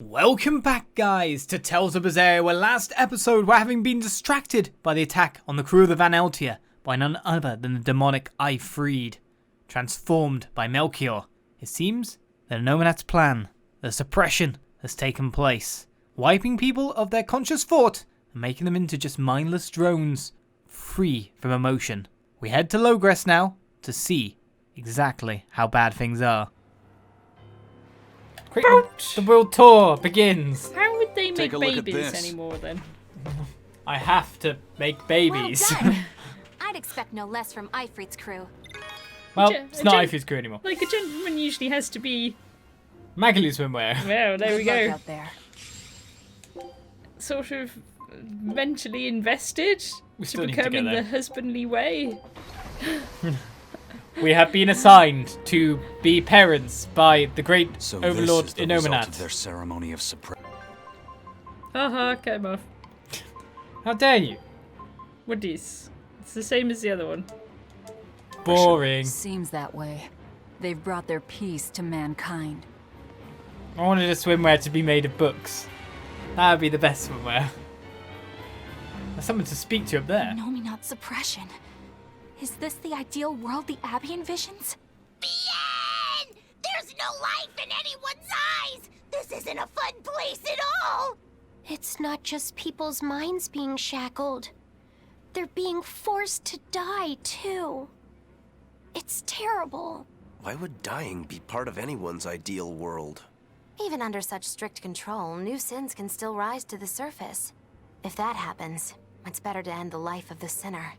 Welcome back, guys, to Tales of Berseria, where last episode we're having been distracted by the attack on the crew of the Van Eltia by none other than the demonic Ifreed. Transformed by Melchior, it seems that Nominat's plan, the suppression, has taken place, wiping people of their conscious thought and making them into just mindless drones, free from emotion. We head to Loegres now to see exactly how bad things are. Quick, the world tour begins. How would they make look babies anymore then? I have to make babies. Well done. I'd expect no less from Ifreed's crew. Well, it's not Ife's crew anymore. Like, a gentleman usually has to be... Magalu swimwear. Well, there we go. Out there. Sort of mentally invested We to still need to become get in there. the husbandly way. We have been assigned to be parents by the great So overlord this is the result of Inominat. their ceremony of suppression. Haha, cut him off. How dare you? What is? It's the same as the other one. Boring. Seems that way. They've brought their peace to mankind. I wanted a swimwear to be made of books. That would be the best swimwear. There's someone to speak to up there. Nominat suppression. Is this the ideal world the Abbey envisions? Bien! There's no life in anyone's eyes! This isn't a fun place at all! It's not just people's minds being shackled. They're being forced to die, too. It's terrible. Why would dying be part of anyone's ideal world? Even under such strict control, new sins can still rise to the surface. If that happens, it's better to end the life of the sinner.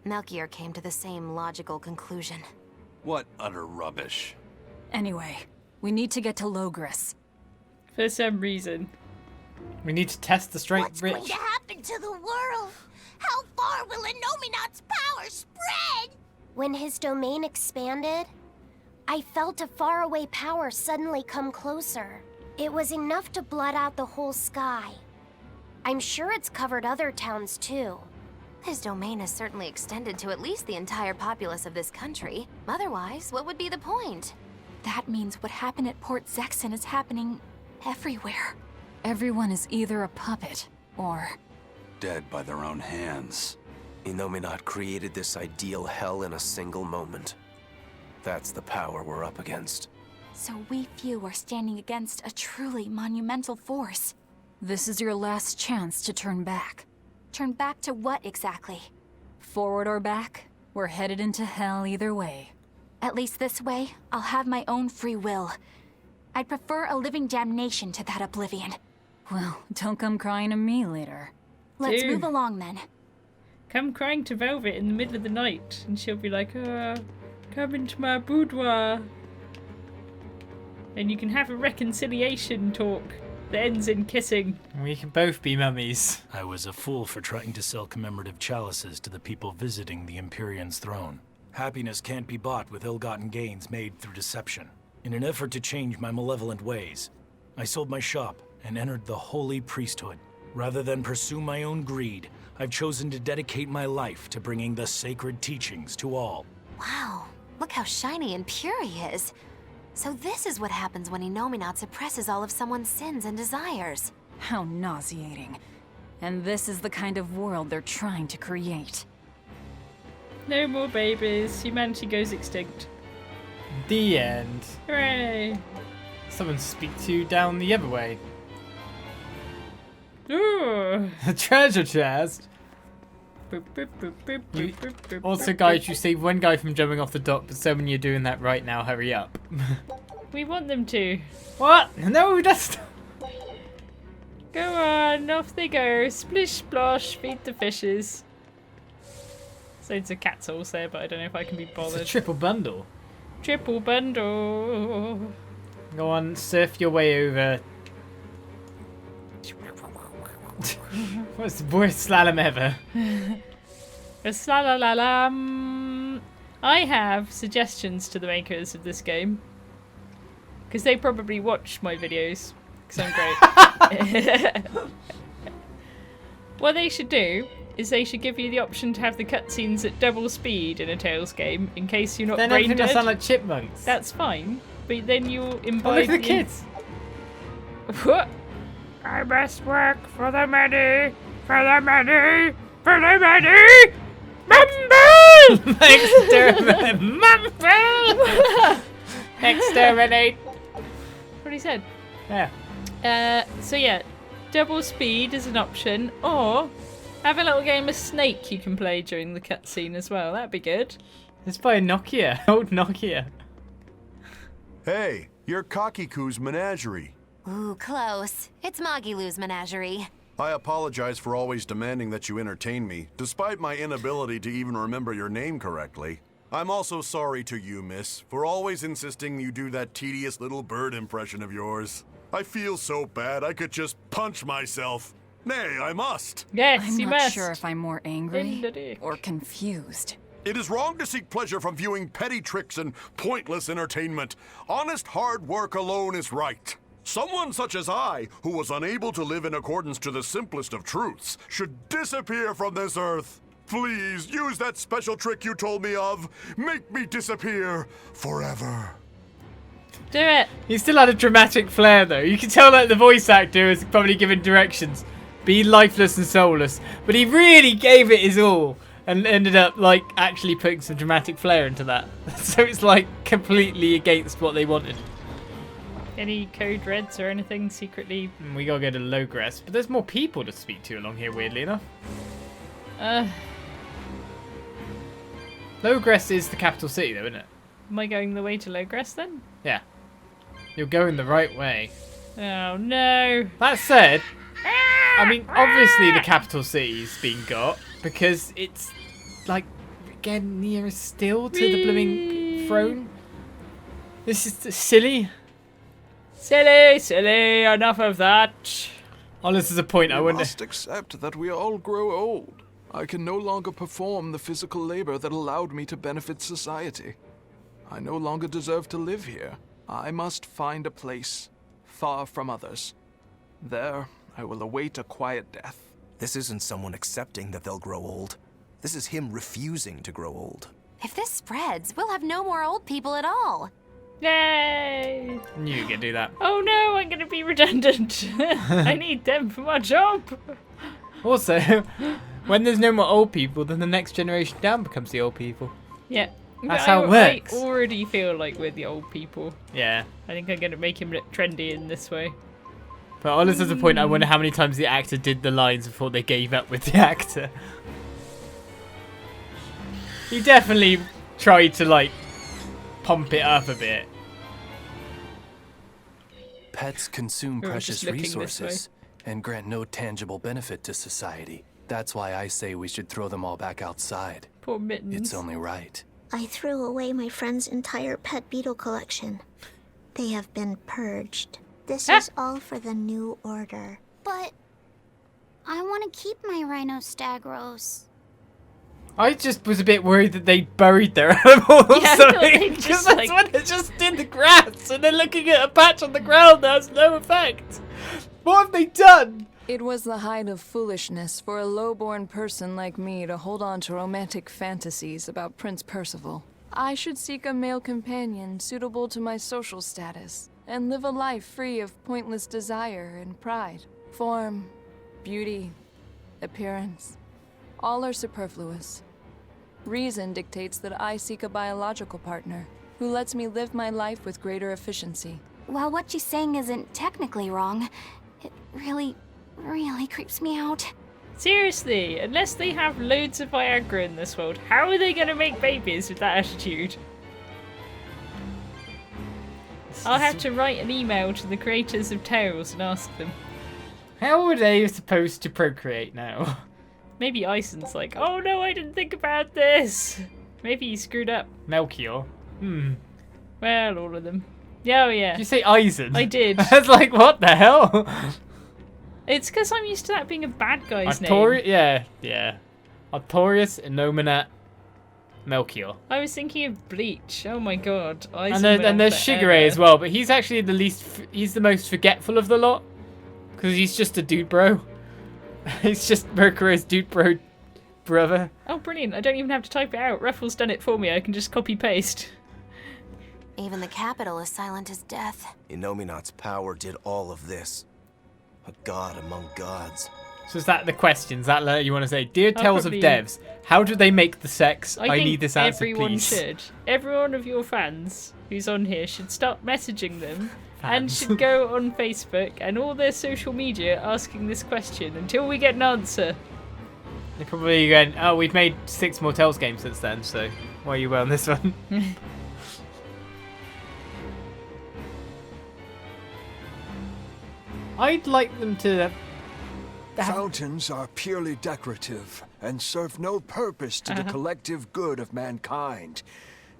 Melchior came to the same logical conclusion. What utter rubbish. Anyway, we need to get to Loegres. For some reason. We need to test the straight What's going rich. to happen to the world? How far will Inominat's power spread? When his domain expanded, I felt a faraway power suddenly come closer. It was enough to blot out the whole sky. I'm sure it's covered other towns, too. His domain is certainly extended to at least the entire populace of this country. Otherwise, what would be the point? That means what happened at Port Zexon is happening everywhere. Everyone is either a puppet, or... Dead by their own hands. Inominat created this ideal hell in a single moment. That's the power we're up against. So we few are standing against a truly monumental force. This is your last chance to turn back. Turn back to what exactly? Forward or back, we're headed into hell either way. At least this way, I'll have my own free will. I'd prefer a living damnation to that oblivion. Well, don't come crying to me later. Let's Dude. move along then. Come crying to Velvet in the middle of the night, and she'll be like, come into my boudoir. And you can have a reconciliation talk that ends in kissing. We can both be mummies. I was a fool for trying to sell commemorative chalices to the people visiting the Empyrean's throne. Happiness can't be bought with ill-gotten gains made through deception. In an effort to change my malevolent ways, I sold my shop and entered the holy priesthood. Rather than pursue my own greed, I've chosen to dedicate my life to bringing the sacred teachings to all. Wow, look how shiny and pure he is. So this is what happens when Inominat suppresses all of someone's sins and desires. How nauseating. And this is the kind of world they're trying to create. No more babies. Humanity goes extinct. The end. Hooray! Someone to speak to down the other way. Ooh. A treasure chest. Boop, boop, boop, boop, You- boop, boop, boop, Also, boop, guys, boop. you saved one guy from jumping off the dock, but so many are doing that right now. Hurry up. We want them to. What? No, that's... Go on, off they go. Splish splosh, feed the fishes. Loads of cats also there, but I don't know if I can be It's a bothered. triple bundle. Triple bundle. Go on, surf your way over. What's the worst slalom ever? Slalalam. I have suggestions to the makers of this game. Because they probably watch my videos. Because I'm great. What they should do is they should give you the option to have the cutscenes at double speed in a Tales game in case you're not Then brain everything will dead. sound like chipmunks. That's fine, but then you'll Oh, imbibe look at the kids. What? I must work for the many, for the many, for the many. Mumble! Exterminate! Mumble! Exterminate! What he said. Yeah. So yeah, double speed is an option, or have a little game of Snake you can play during the cutscene as well. That'd be good. It's by Nokia. Old Nokia. Hey, you're Kakiku's menagerie. Ooh, close. It's Magilu's menagerie. I apologize for always demanding that you entertain me, despite my inability to even remember your name correctly. I'm also sorry to you, miss, for always insisting you do that tedious little bird impression of yours. I feel so bad I could just punch myself. Nay, I must. Yes, I'm you not must. sure if I'm more In the angry dick. or confused. It is wrong to seek pleasure from viewing petty tricks and pointless entertainment. Honest hard work alone is right. Someone such as I, who was unable to live in accordance to the simplest of truths, should disappear from this earth. Please, use that special trick you told me of. Make me disappear forever. Do it. He still had a dramatic flair though. You can tell that the voice actor is probably given directions. Be lifeless and soulless. But he really gave it his all. And ended up like actually putting some dramatic flair into that. So it's like completely against what they wanted. Any code reds or anything secretly? We gotta go to Loegres, but there's more people to speak to along here, weirdly enough. Loegres is the capital city though, isn't it? Am I going the way to Loegres then? Yeah. You're going the right way. Oh no. That said, I mean, obviously the capital city's been got because it's like getting nearer still to the blooming throne. This is silly. Silly, enough of that. Oh, this is a point I We wouldn't. must accept that we all grow old. I can no longer perform the physical labor that allowed me to benefit society. I no longer deserve to live here. I must find a place far from others. There, I will await a quiet death. This isn't someone accepting that they'll grow old. This is him refusing to grow old. If this spreads, we'll have no more old people at all. Yay! Knew you could do that. Oh no, I'm gonna be redundant. I need them for my job. Also, when there's no more old people, then the next generation down becomes the old people. Yeah. That's But how it works. I already feel like we're the old people. Yeah. I think I'm gonna make him look trendy in this way. But honestly, there's a point I wonder how many times the actor did the lines before they gave up with the actor. He definitely tried to, like, pump it up a bit. Pets consume We were precious just looking this resources and grant no tangible benefit to society. That's why I say we should throw them all back outside. Poor Mittens. It's only right. I threw away my friend's entire pet beetle collection. They have been purged. This is all for the new order. But I want to keep my rhino-stagros. I just was a bit worried that they buried their animals. Yeah, I thought they Because just, that's like- when they're just in the grass and they're looking at a patch on the ground that has no effect. What have they done? It was the height of foolishness for a low-born person like me to hold on to romantic fantasies about Prince Percival. I should seek a male companion suitable to my social status and live a life free of pointless desire and pride. Form, beauty, appearance, all are superfluous. Reason dictates that I seek a biological partner who lets me live my life with greater efficiency. While what she's saying isn't technically wrong, it really creeps me out. Seriously, unless they have loads of Viagra in this world, how are they gonna make babies with that attitude? I'll have to write an email to the creators of Tales and ask them. How are they supposed to procreate now? Maybe Ison's like, oh no, I didn't think about this. Maybe he screwed up. Melchior. Well, all of them. Yeah, oh yeah. Did you say Eisen? I did. I was like, what the hell? It's because I'm used to that being a bad guy's name. Yeah. Artorius, Innominate, Melchior. I was thinking of Bleach. Oh my god. And there's Shigure as well, but he's actually he's the most forgetful of the lot. Because he's just a dude bro. He's just Mercurio's dude bro brother. Oh, brilliant. I don't even have to type it out. Ruffle's done it for me. I can just copy paste. Even the capital is silent as death. Innominat's power did all of this. A god among gods. So is that the questions that you want to say? Dear I'll Tales probably- of Devs, how do they make the sex? I think need this answer, everyone please. should. Every one of your fans who's on here should start messaging them and Fans. should go on Facebook and all their social media asking this question until we get an answer. They're probably going, oh, we've made 6 more Tales games since then, so why are you on this one? I'd like them to... Fountains are purely decorative and serve no purpose to the collective good of mankind.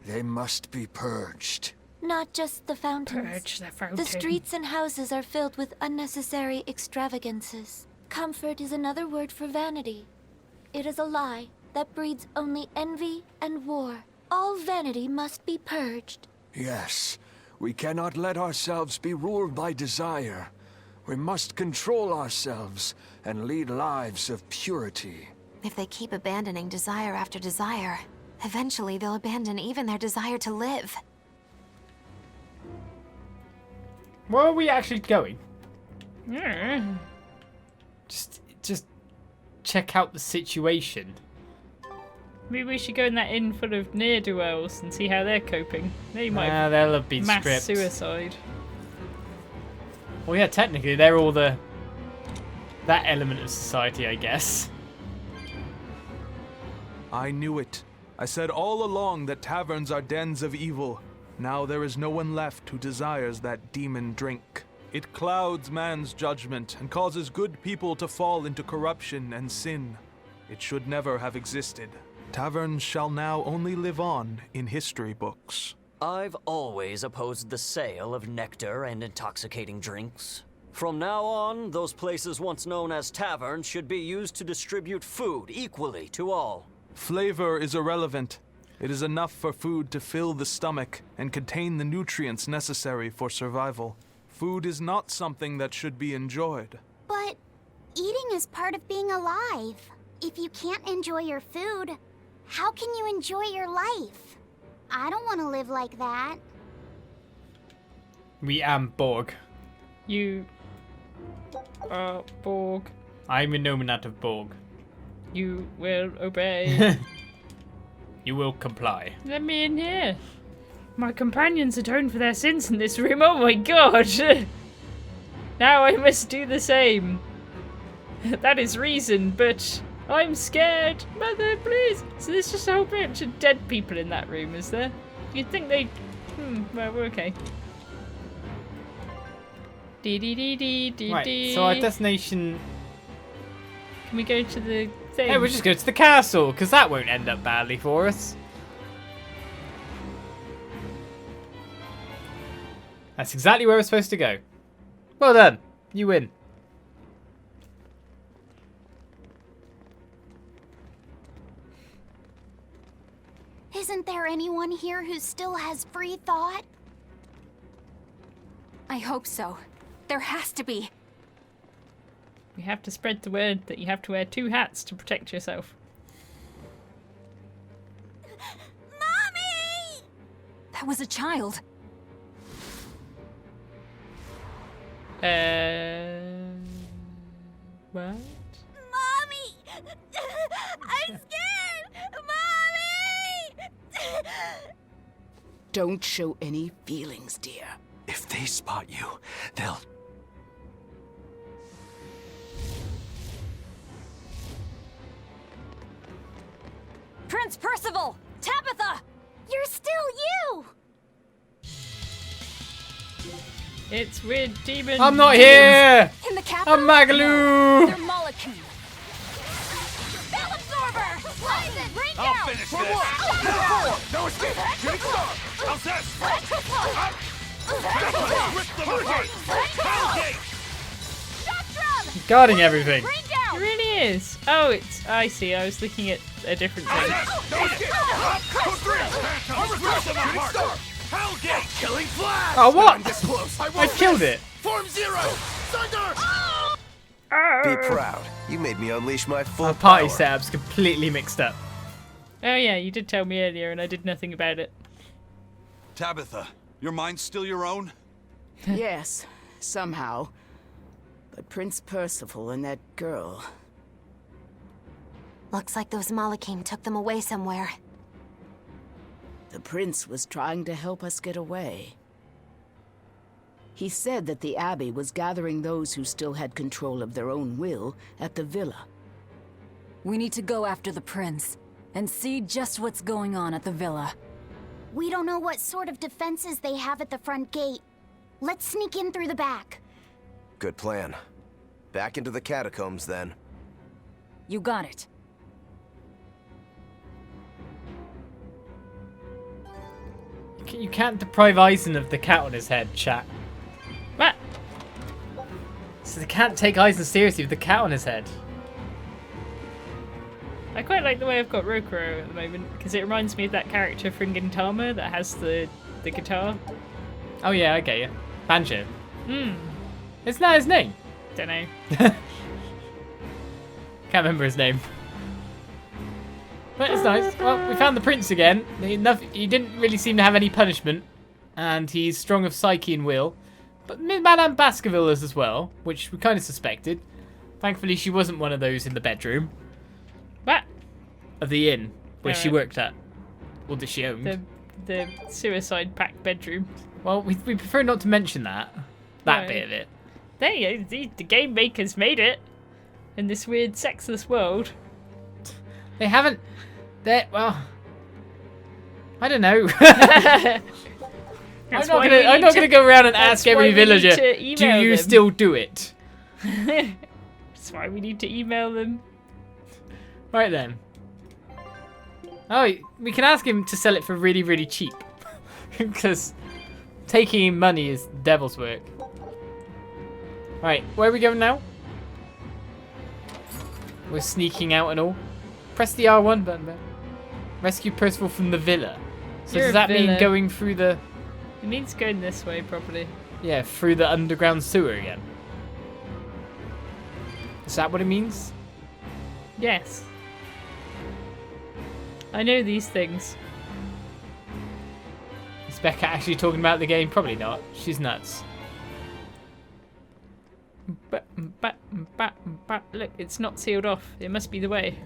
They must be purged. Not just the fountains. Purge the fountain. The streets and houses are filled with unnecessary extravagances. Comfort is another word for vanity. It is a lie that breeds only envy and war. All vanity must be purged. Yes, we cannot let ourselves be ruled by desire. We must control ourselves and lead lives of purity. If they keep abandoning desire after desire, eventually they'll abandon even their desire to live. Where are we actually going? Yeah. Just check out the situation. Maybe we should go in that inn full of ne'er-do-wells and see how they're coping. They might have They'll have been mass stripped. suicide. Well, yeah, technically, they're all that element of society, I guess. I knew it. I said all along that taverns are dens of evil. Now there is no one left who desires that demon drink. It clouds man's judgment and causes good people to fall into corruption and sin. It should never have existed. Taverns shall now only live on in history books. I've always opposed the sale of nectar and intoxicating drinks. From now on, those places once known as taverns should be used to distribute food equally to all. Flavor is irrelevant. It is enough for food to fill the stomach and contain the nutrients necessary for survival. Food is not something that should be enjoyed. But eating is part of being alive. If you can't enjoy your food, how can you enjoy your life? I don't want to live like that. We am Borg. You are Borg. I'm a nominat of Borg. You will obey. You will comply. Let me in here. My companions atoned for their sins in this room. Oh my god. Now I must do the same. That is reason, but I'm scared. Mother, please. So there's just a whole bunch of dead people in that room, is there? You'd think they'd... well, we're okay. Right, so our destination... Can we go to the thing? Hey, we'll just go to the castle, because that won't end up badly for us. That's exactly where we're supposed to go. Well done. You win. Isn't there anyone here who still has free thought? I hope so. There has to be. You have to spread the word that you have to wear 2 hats to protect yourself. Mommy! That was a child. What? Mommy! I'm scared! Mommy! Don't show any feelings, dear. If they spot you, they'll... Prince Percival! Tabitha! You're still you! It's weird demon. I'm not here! In the capital? I'm Magaloo! They're molecule. Spell absorber! Poison! Rain down! I'll finish this! No escape! Shooting star! How's this? Rip them apart! Hellgate! Shock drum! Guarding everything. Rain It down! really is. Oh, it's... I see. I was looking at a different thing. No escape! Code 3! Phantoms! Rip them apart! Hellgate! Killing flash! Oh, what? This close. I killed it. Form 0! Thunder! Be proud. You made me unleash my full Our party power. setup's completely mixed up. Oh yeah, you did tell me earlier and I did nothing about it. Tabitha, your mind's still your own? Yes, somehow. But Prince Percival and that girl... Looks like those Malakim took them away somewhere. The prince was trying to help us get away. He said that the Abbey was gathering those who still had control of their own will at the villa. We need to go after the prince and see just what's going on at the villa. We don't know what sort of defenses they have at the front gate. Let's sneak in through the back. Good plan. Back into the catacombs, then. You got it. You can't deprive Eisen of the cat on his head, chat. What? So they can't take Eisen seriously with the cat on his head. I quite like the way I've got Rokuro at the moment, because it reminds me of that character from Gintama that has the guitar. Oh yeah, I get you. Banjo. Hmm. Isn't that his name? Don't know. Can't remember his name. But it's nice. Well, we found the prince again. He didn't really seem to have any punishment. And he's strong of psyche and will. But Madame Baskerville is as well, which we kind of suspected. Thankfully, she wasn't one of those in the bedroom. What? Of the inn, where she worked at. Or that she owned. The suicide pact bedroom. Well, we prefer not to mention that. That bit of it. The game makers made it. In this weird sexless world. They haven't... Well... I don't know. I'm not gonna go around and ask every villager, do you still do it? That's why we need to email them. Right then. Oh, we can ask him to sell it for really, really cheap. Because taking in money is devil's work. Right, where are we going now? We're sneaking out and all. Press the R1 button there. Rescue Percival from the villa. So does that mean going through the... It means going this way, probably. Yeah, through the underground sewer again. Is that what it means? Yes. I know these things. Is Becca actually talking about the game? Probably not. She's nuts. Look, it's not sealed off. It must be the way.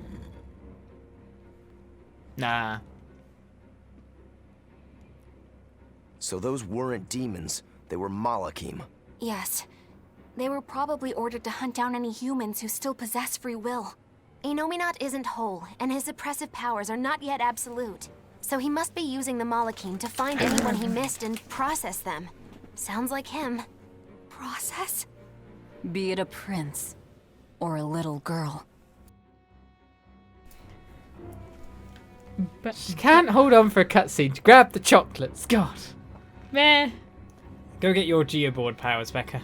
Nah. So those weren't demons. They were Malakim. Yes. They were probably ordered to hunt down any humans who still possess free will. Inominat isn't whole, and his suppressive powers are not yet absolute. So he must be using the Malakim to find anyone he missed and process them. Sounds like him. Process? Be it a prince or a little girl. She can't hold on for a cutscene to grab the chocolates. God. Meh. Go get your geoboard powers, Becca.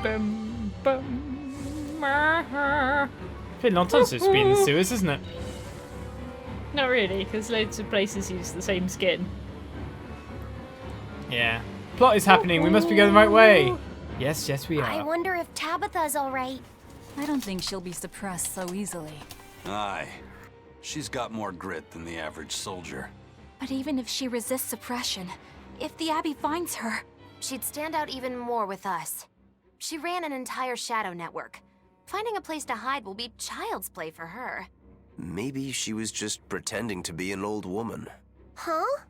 Bum, bum, It's been a long time since it's been in the sewers, isn't it? Not really, because loads of places use the same skin. Yeah. Plot is happening. We must be going the right way. Yes, yes, we are. I wonder if Tabitha's alright. I don't think she'll be suppressed so easily. Aye. She's got more grit than the average soldier. But even if she resists suppression, if the Abbey finds her, she'd stand out even more with us. She ran an entire shadow network. Finding a place to hide will be child's play for her. Maybe she was just pretending to be an old woman. Huh?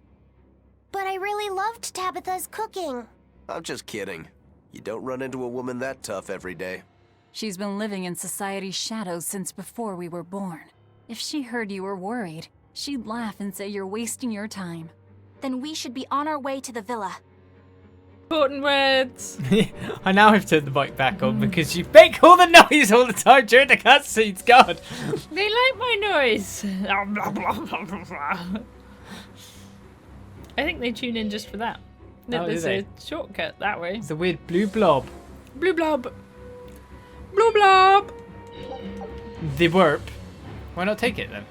But I really loved Tabitha's cooking. I'm just kidding. You don't run into a woman that tough every day. She's been living in society's shadows since before we were born. If she heard you were worried, she'd laugh and say you're wasting your time. Then we should be on our way to the villa. Important words. I now have turned the mic back on because you make all the noise all the time during the cutscenes. God. They like my noise. I think they tune in just for that. Oh, There's do they? a shortcut that way. It's a weird blue blob. Blue blob. Blue blob. The warp. Why not take it then?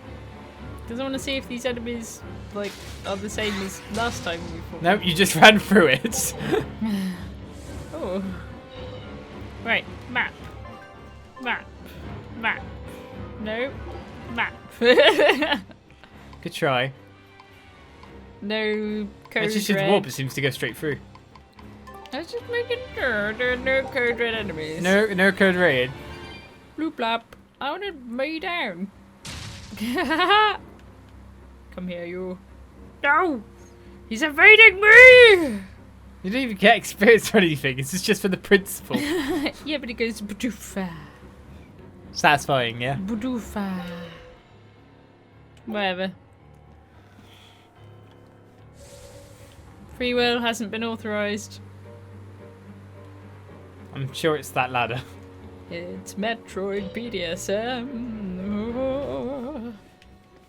Because I want to see if these enemies are the same as last time we fought. Nope, you just ran through it. Oh. Right, map. Map. Map. No. Map. Good try. No code Actually, she's red. warp. It seems to go straight through. I was just making sure there are no code red enemies. No code red. Bloop blop. I want to mow you down. Come here, you. No! He's evading me! You don't even get experience or anything. This is just for the principle. Yeah, but he goes badoofa. Satisfying, yeah? Badoofa. Whatever. Free will hasn't been authorized. I'm sure it's that ladder. It's Metroid BDSM.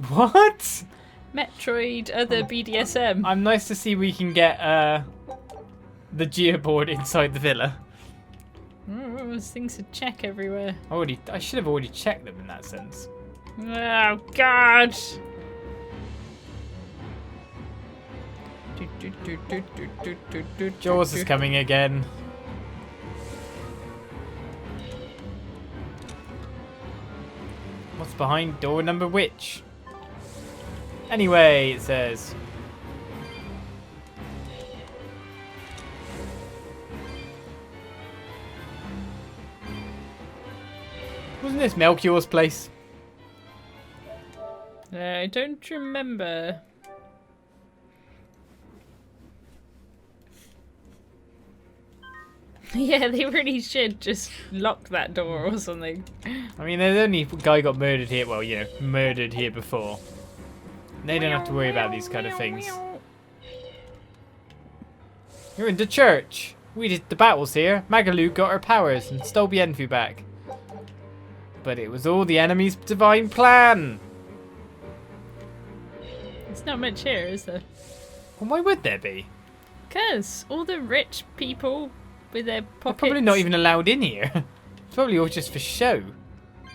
What? Metroid other BDSM. I'm nice to see we can get the gearboard inside the villa. Oh, there's things to check everywhere. I should have already checked them in that sense. Oh God! Jaws is coming again. What's behind door number which? Anyway, it says. Wasn't this Melchior's place? I don't remember. Yeah, they really should just lock that door or something. I mean, the only guy got murdered here. Well, you know, murdered here before. They don't have to worry about these kind of things. You're in the church. We did the battles here. Magalu got her powers and stole Bienfu back. But it was all the enemy's divine plan. There's not much here, is there? Well, why would there be? Because all the rich people with their pockets... They're probably not even allowed in here. It's probably all just for show. I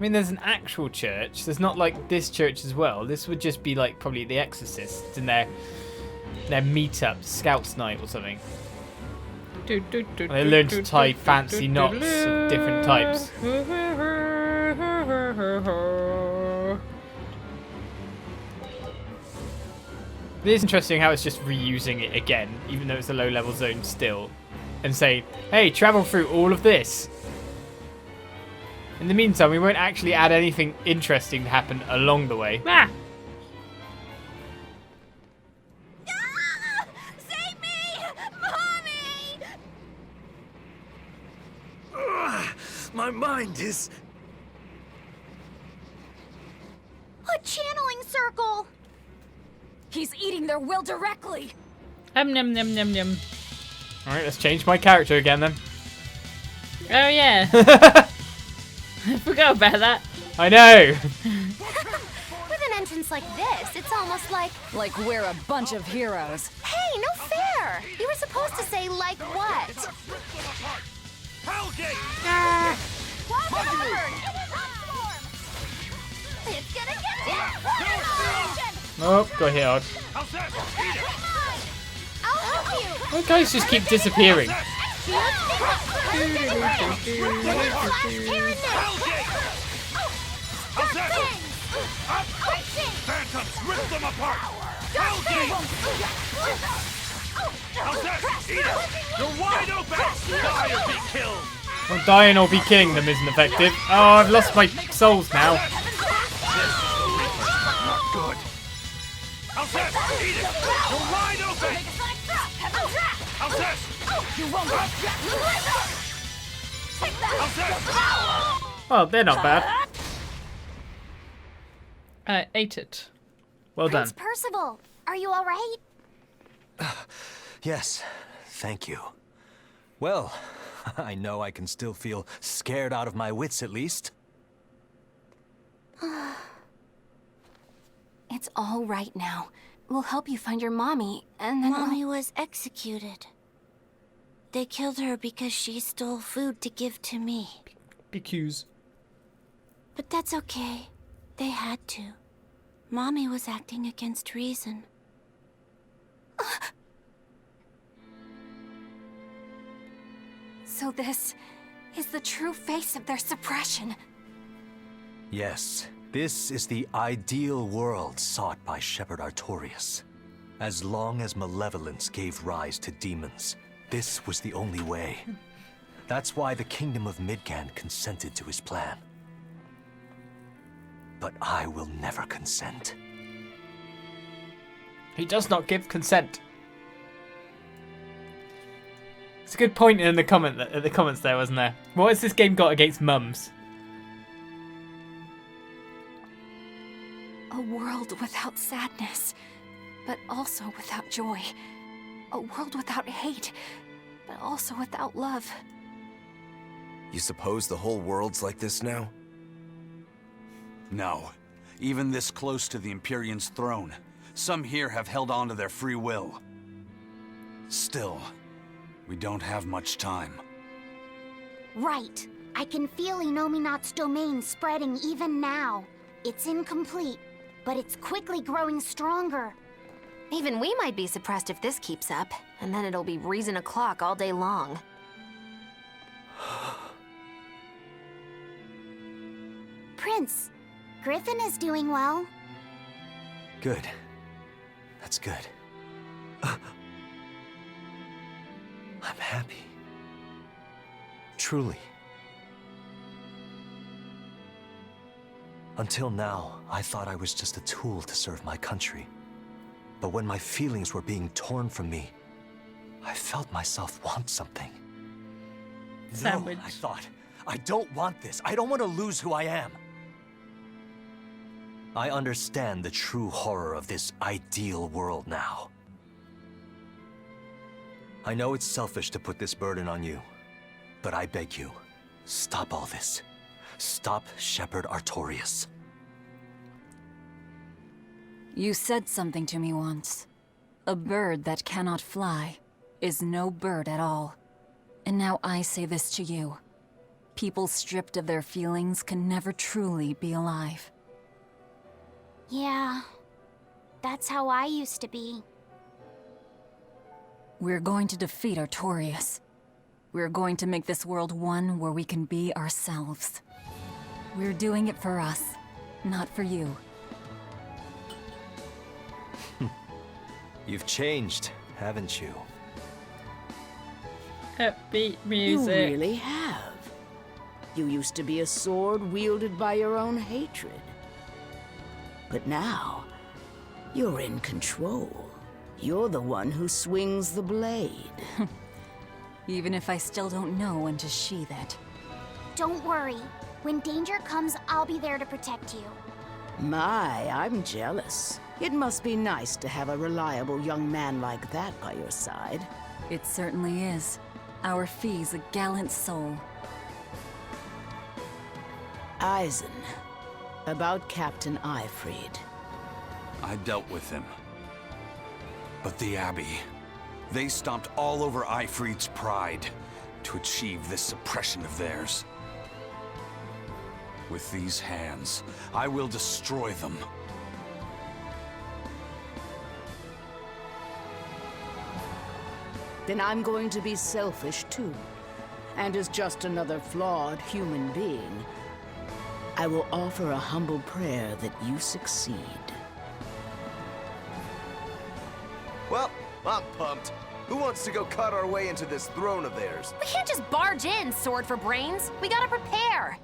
mean, there's an actual church. There's not like this church as well. This would just be like probably the exorcists in their meet-up, scouts night or something. They learn to tie fancy knots of different types. It is interesting how it's just reusing it again, even though it's a low-level zone still, and saying, hey, travel through all of this. In the meantime, we won't actually add anything interesting to happen along the way. Ah! Save me! Mommy! My mind is... A channeling circle! He's eating their will directly. Num num num num. Alright, let's change my character again then. Oh yeah. I forgot about that. I know. With an entrance like this, it's almost like we're a bunch of heroes. hey, no fair. You were supposed to say like what? It's gonna get you! Oh, got hit hard. I'll help you! Those guys just keep disappearing. Phantoms, rip them apart! You're wide open! Die or be killed! Well, dying or be killing them isn't effective. Oh, I've lost my souls now. Good. Alcest, eat it! You're wide open! Alcest! You won't Oh, they're not bad. I ate it. Well done. Prince Percival, are you all right? Yes, thank you. Well, I know I can still feel scared out of my wits at least. It's all right now. We'll help you find your mommy, and then Mommy was executed. They killed her because she stole food to give to me. BQs. But that's okay. They had to. Mommy was acting against reason. So this is the true face of their suppression. Yes, this is the ideal world sought by Shepherd Artorius. As long as malevolence gave rise to demons, this was the only way. That's why the Kingdom of Midgand consented to his plan. But I will never consent. He does not give consent. It's a good point in the comments there, wasn't there? What has this game got against mums? A world without sadness, but also without joy. A world without hate, but also without love. You suppose the whole world's like this now? No. Even this close to the Empyrean's throne, some here have held on to their free will. Still, we don't have much time. Right. I can feel Inominat's domain spreading even now. It's incomplete, but it's quickly growing stronger. Even we might be suppressed if this keeps up, and then it'll be reason o'clock all day long. Prince, Griffin is doing well. Good. That's good. I'm happy. Truly. Until now, I thought I was just a tool to serve my country. But when my feelings were being torn from me, I felt myself want something. Sandwich. No, I thought, I don't want this. I don't want to lose who I am. I understand the true horror of this ideal world now. I know it's selfish to put this burden on you, but I beg you, stop all this. Stop Shepherd Artorias. You said something to me once. A bird that cannot fly is no bird at all. And now I say this to you. People stripped of their feelings can never truly be alive. Yeah, that's how I used to be. We're going to defeat Artorias. We're going to make this world one where we can be ourselves. We're doing it for us, not for you. You've changed, haven't you? Upbeat music. You really have. You used to be a sword wielded by your own hatred. But now, you're in control. You're the one who swings the blade. Even if I still don't know when to sheath it. Don't worry. When danger comes, I'll be there to protect you. My, I'm jealous. It must be nice to have a reliable young man like that by your side. It certainly is. Our Fee's a gallant soul. Eisen, about Captain Eifried. I dealt with him. But the Abbey, they stomped all over Eifried's pride to achieve this suppression of theirs. With these hands, I will destroy them. Then I'm going to be selfish too. And as just another flawed human being, I will offer a humble prayer that you succeed. Well, I'm pumped. Who wants to go cut our way into this throne of theirs? We can't just barge in, sword for brains. We gotta prepare.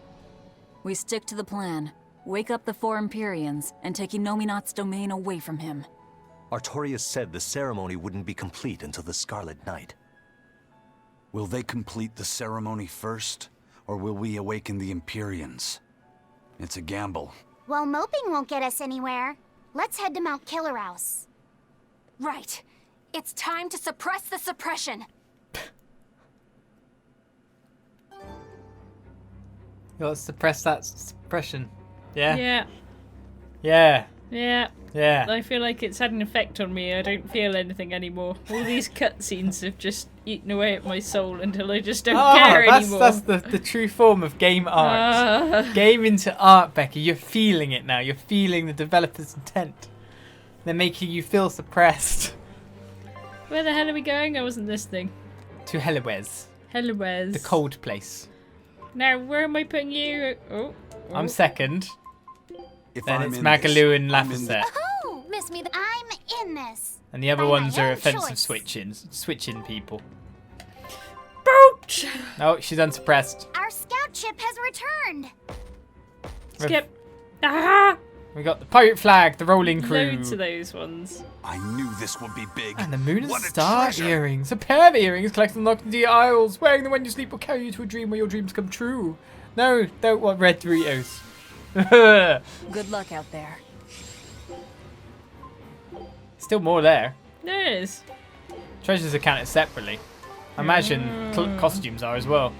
We stick to the plan. Wake up the 4 Empyreans and take Inominat's domain away from him. Artorias said the ceremony wouldn't be complete until the Scarlet Night. Will they complete the ceremony first, or will we awaken the Empyreans? It's a gamble. Well, moping won't get us anywhere. Let's head to Mount Killerhouse. Right. It's time to suppress the suppression. Let's suppress that suppression. Yeah? Yeah. Yeah. Yeah. Yeah. I feel like it's had an effect on me. I don't feel anything anymore. All these cutscenes have just eaten away at my soul until I just don't care anymore. That's the true form of game art. Game into art, Becca. You're feeling it now. You're feeling the developer's intent. They're making you feel suppressed. Where the hell are we going? I wasn't listening. To Helawes. Helawes. The cold place. Now, where am I putting you? Oh. I'm second. If then I'm it's in Magalu this, and I'm in Laphicet. Oh, Miss Me, I'm in this. And the other By my ones are own offensive choice. switching people. Boot! Oh, she's unsuppressed. Our scout ship has returned. Skip. Ah! We got the pirate flag, the rolling crew. Loads of those ones. I knew this would be big. And the moon and What a star treasure. earrings. A pair of earrings collected and locked into your aisles. Wearing them when you sleep will carry you to a dream where your dreams come true. No, don't want red Doritos. Good luck out there. Still more there. There is. Treasures are counted separately. I imagine costumes are as well.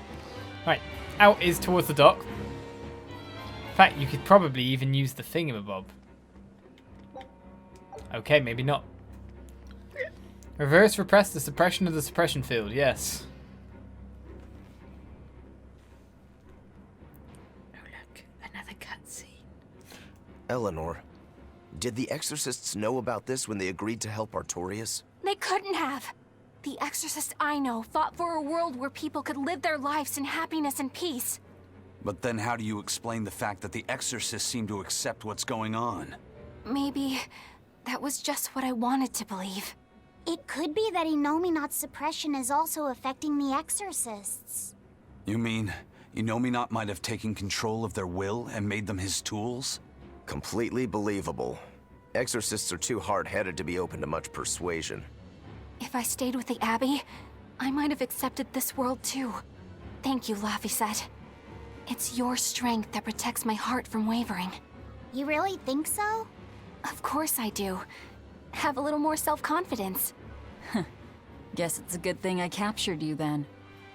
Right, out is towards the dock. In fact, you could probably even use the thingamabob. Okay, maybe not. Reverse repress the suppression of the suppression field, yes. Oh look, another cutscene. Eleanor, did the Exorcists know about this when they agreed to help Artorias? They couldn't have. The exorcists I know fought for a world where people could live their lives in happiness and peace. But then how do you explain the fact that the exorcists seem to accept what's going on? Maybe that was just what I wanted to believe. It could be that Inominat's suppression is also affecting the exorcists. You mean Inominat might have taken control of their will and made them his tools? Completely believable. Exorcists are too hard-headed to be open to much persuasion. If I stayed with the Abbey, I might have accepted this world too. Thank you, Laphicet. It's your strength that protects my heart from wavering. You really think so? Of course I do. Have a little more self-confidence. Guess it's a good thing I captured you then.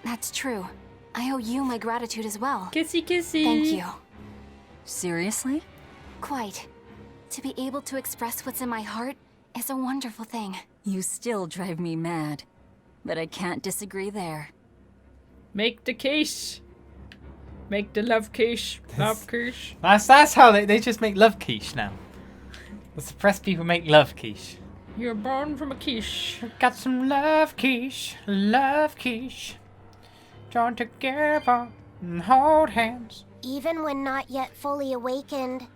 That's true. I owe you my gratitude as well. Kissy kissy. Thank you. Seriously? Quite. To be able to express what's in my heart is a wonderful thing. You still drive me mad. But I can't disagree there. Make the quiche. Make the love quiche. Love quiche. That's how they just make love quiche now. The suppressed people make love quiche. You're born from a quiche. Got some love quiche, join together and hold hands. Even when not yet fully awakened,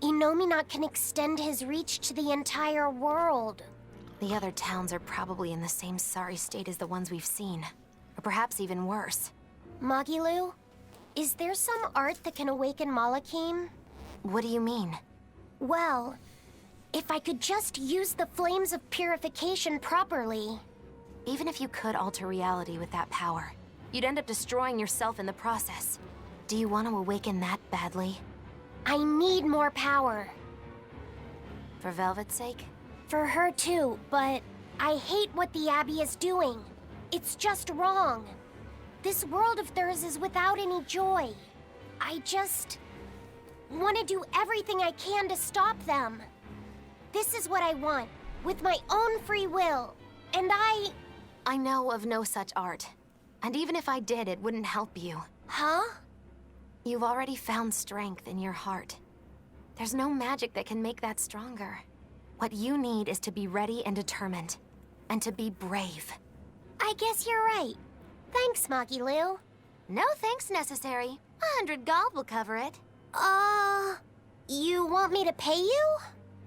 Inominat can extend his reach to the entire world. The other towns are probably in the same sorry state as the ones we've seen. Or perhaps even worse. Magilu, is there some art that can awaken Malakim? What do you mean? Well, if I could just use the flames of purification properly. Even if you could alter reality with that power, you'd end up destroying yourself in the process. Do you want to awaken that badly? I need more power. For Velvet's sake? For her too, but I hate what the Abbey is doing. It's just wrong. This world of theirs is without any joy. I just want to do everything I can to stop them. This is what I want, with my own free will. And I know of no such art. And even if I did, it wouldn't help you. Huh? You've already found strength in your heart. There's no magic that can make that stronger. What you need is to be ready and determined. And to be brave. I guess you're right. Thanks, Magilu. No thanks necessary. 100 gold will cover it. You want me to pay you?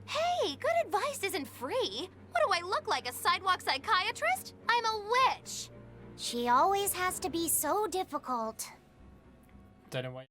Hey, good advice isn't free. What do I look like, a sidewalk psychiatrist? I'm a witch. She always has to be so difficult. Don't know why.